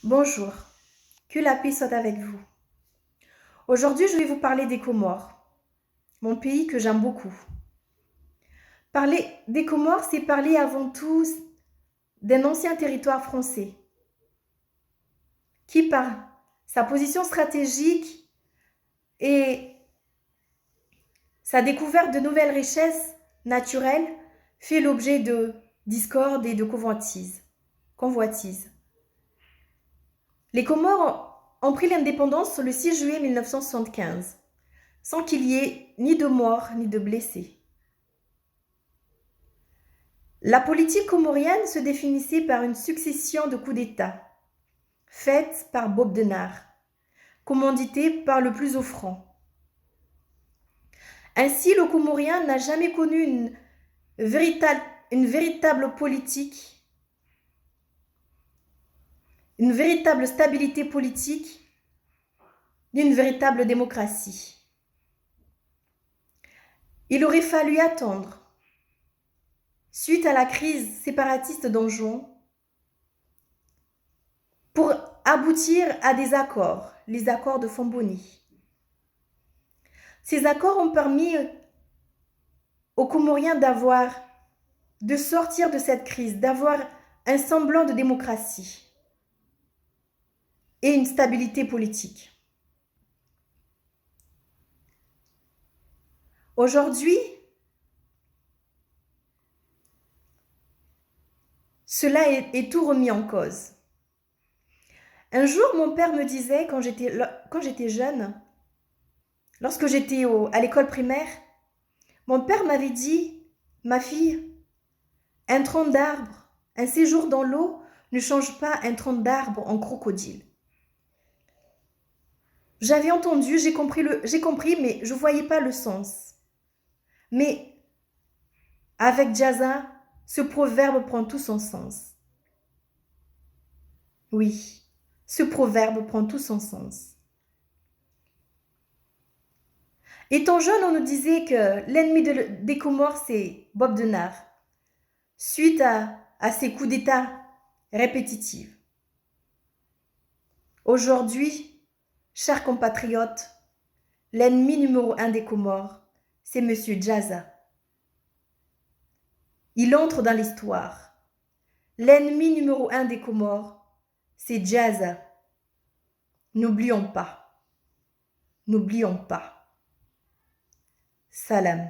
Bonjour, que la paix soit avec vous. Aujourd'hui, je vais vous parler des Comores, mon pays que j'aime beaucoup. Parler des Comores, c'est parler avant tout d'un ancien territoire français qui, par sa position stratégique et sa découverte de nouvelles richesses naturelles, fait l'objet de discordes et de convoitises. Les Comores ont pris l'indépendance le 6 juillet 1975, sans qu'il y ait ni de morts ni de blessés. La politique comorienne se définissait par une succession de coups d'État, faits par Bob Denard, commandité par le plus offrant. Ainsi, le Comorien n'a jamais connu une véritable politique, une véritable stabilité politique, ni une véritable démocratie. Il aurait fallu attendre, suite à la crise séparatiste d'Anjouan, pour aboutir à des accords, les accords de Fomboni. Ces accords ont permis aux Comoriens de sortir de cette crise, d'avoir un semblant de démocratie et une stabilité politique. Aujourd'hui, cela est tout remis en cause. Un jour, mon père me disait, quand j'étais jeune, lorsque j'étais à l'école primaire, mon père m'avait dit, ma fille, un tronc d'arbre, un séjour dans l'eau ne change pas un tronc d'arbre en crocodile. J'avais entendu, j'ai compris, mais je ne voyais pas le sens. Mais avec Jaza, ce proverbe prend tout son sens. Oui, ce proverbe prend tout son sens. Étant jeune, on nous disait que l'ennemi des Comores, c'est Bob Denard, suite à ses coups d'État répétitifs. Aujourd'hui, chers compatriotes, l'ennemi numéro 1 des Comores, c'est M. Jaza. Il entre dans l'histoire. L'ennemi numéro 1 des Comores, c'est Jaza. N'oublions pas. N'oublions pas. Salam.